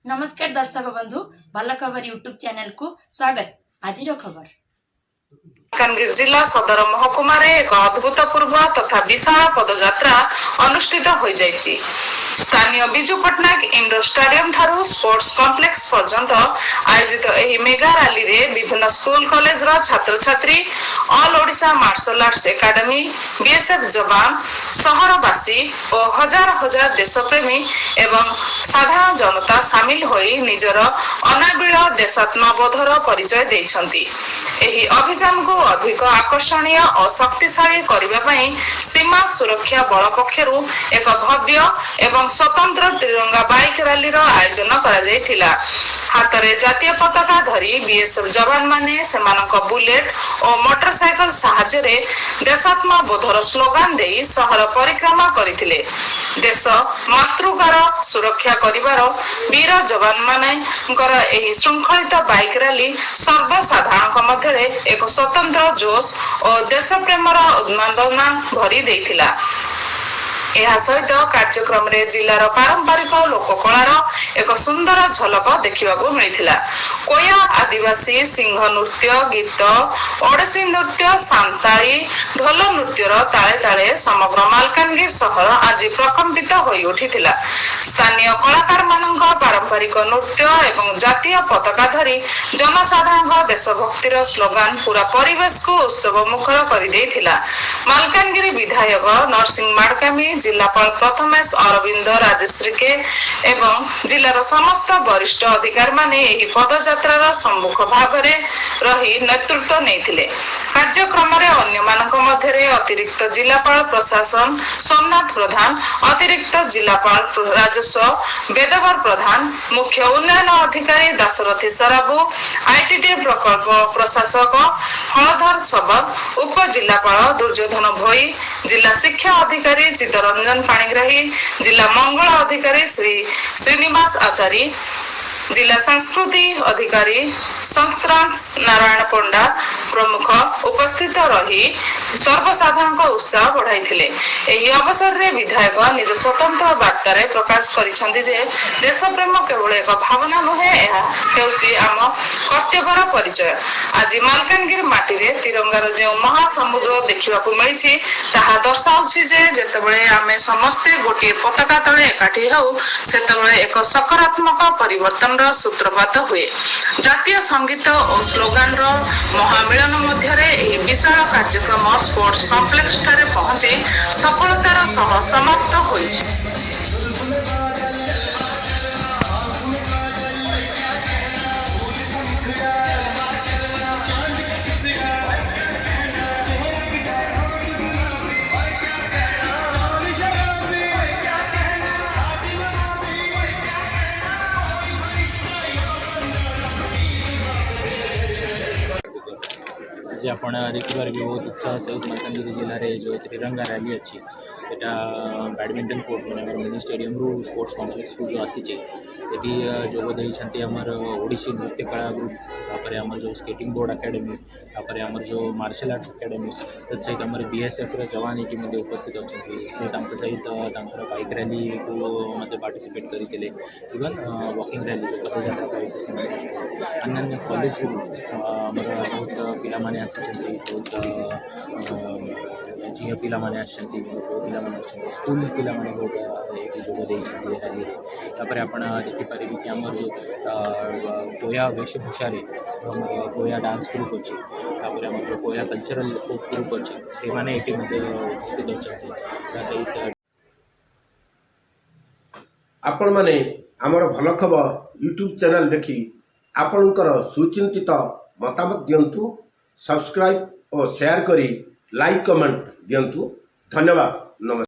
नमस्कार दर्शक बंधु भल खबर यूट्यूब चैनल को स्वागत। आज खबर मालकानगिरी जिला सदर महकुमार एक अभूतपूर्व तथा विशाल पदयात्रा अनुष्ठित हो जाइछि। स्थानीय बिजू पट्टनायक इंडोर स्टेडियम ठारू स्पोर्ट्स कॉम्प्लेक्स पर्यंत आयोजित एही मेगा रैली रे विभिन्न स्कूल कॉलेज रा छात्र छात्री, all Odisha martial arts academy, BSF जवान, सहरवासी और हजार हजार देशप्रेमी एवं साधारण जनता सामिल होई निजर अनाबिल देशात्मबोधर परिचय दैछन्ति। एही अभियान को अधिक आकर्षणीय और शक्तिशाली करबा पई सीमा सुरक्षा बल पक्षरु एक भव्य एवं स्वतंत्र तिरंगा बाइक रैली रो आयोजन करा जायथिला। हातरे जातीय पताका धरी बीएसएफ जवान माने सेमानक बुलेट और मोटरसाइकल सहायता रे देशात्मबोधर स्लोगान देई शहर परिक्रमा करिथिले। देश मातृकार सुरक्षा करिवार वीर जवान मानेकर एही श्रृंखलित बाइक रैली सर्वसाधारण मध्य एक स्वतंत्र जोश और देश प्रेमर उन्मादना भरी देथिला। यह सहित कार्यक्रम रे जिलार पारंपरिक लोककलार एक सुंदर झलक देखा मिलता। कोया आदिवासी सिंह नृत्य, गीत, ओडिसी नृत्य, सांताली, ढोल नृत्यर ताले ताले समग्र मालकानगिरी शहर आज प्रकम्पित होई उठिथिला। स्थानीय कलाकार मानक पारंपरिक नृत्य एवं जातीय पताका धरी जनसाधारण देशभक्तिर स्लोगान पूरा परिवेश को उत्सव मुखर कर देथिला। मालकानगिरी विधायक नरसिंह माडकामी, जिलापाल प्रथमेश अरविंद राजश्री के एवं जिलार समस्त वरिष्ठ अधिकारी माने एही पदयात्रार सम्मुख भाव रही नेतृत्व नेथिले। कार्यक्रम रे अन्य मानक मध्यरे अतिरिक्त जिलापाल प्रशासन सोमनाथ प्रधान, अतिरिक्त जिलापाल राजस्व वेदवर प्रधान, मुख्य उन्नयन अधिकारी दासरथी सराबू, आईटीडी प्रकल्प प्रशासक हलधर सबक, उप जिलापाल दुर्योधन भोई, जिला शिक्षा अधिकारी चित्तरंजन पाणिग्राही, जिला मंगल अधिकारी श्री श्रीनिवास आचार्य, जिला संस्कृति अधिकारी संक्रांत नारायण पंडा प्रमुख उपस्थित रही सर्वसाधारण उत्साह बढ़ाई। एही अवसर रे विधायक निज स्वतंत्र वार्ता रे प्रकाश करिसंती जे देश प्रेम केवल एक भावना नुहे, यह हेउची आम कर्तव्यर परिचय। आज मालकानगिरी माटी रे तिरंगार जो महासमुद्र देखा मिली ताहा दर्शाउछि जे जेतेबेले आमे समस्ते गोटे पताका तले एकाठी होउ सेतेबेले एक सकारात्मक परिवर्तन सूत्रपात हुए। जातीय संगीत और स्लोगान रो महामिलन मध्यरे एही विशाल कार्यक्रम स्पोर्ट्स कॉम्प्लेक्स ठारे पहुंची सफलतार सह समाप्त होइछि। आज आप देखिए भी बहुत उत्साह सहित मालकानगिरी जिले में जो तिरंगा रैली अच्छी सेटा बैडमिंटन कोर्ट मैंने मिनी स्टेडियम रू स्पोर्ट्स कॉम्प्लेक्स को जो आसी सेठी जोगद आमर ओडिसी नृत्य कला ग्रुप, तापर आमर जो स्केटिंग बोर्ड एकेडमी, तापर आमर जो मार्शल आर्ट्स एकेडमी सहित आमर बीएसएफ जवान ये उपस्थित अच्छा सहित बाइक रैली को पार्टिसिपेट करते। इवन वॉकिंग रैली जो पदयात्रा करते अन्य कॉलेज आमर बहुत पिलामाने आसी, बहुत झील पिला स्कूल पिला बहुत ये जोगदे रैली तापर आप देखिपारे कि आमर जो कोया वेशभूषा कोया डांस ग्रुप अच्छी, आम जो कोया कल्चरल फोक ग्रुप अच्छी से मैंने ये उपस्थित अच्छा सहित आपण माने आमर भल खबर यूट्यूब चैनल देखी आपणकर सुचिंतित मतामत दिंतु, सब्सक्राइब और शेयर करी लाइक कमेंट दिंतु। धन्यवाद। नमस्कार।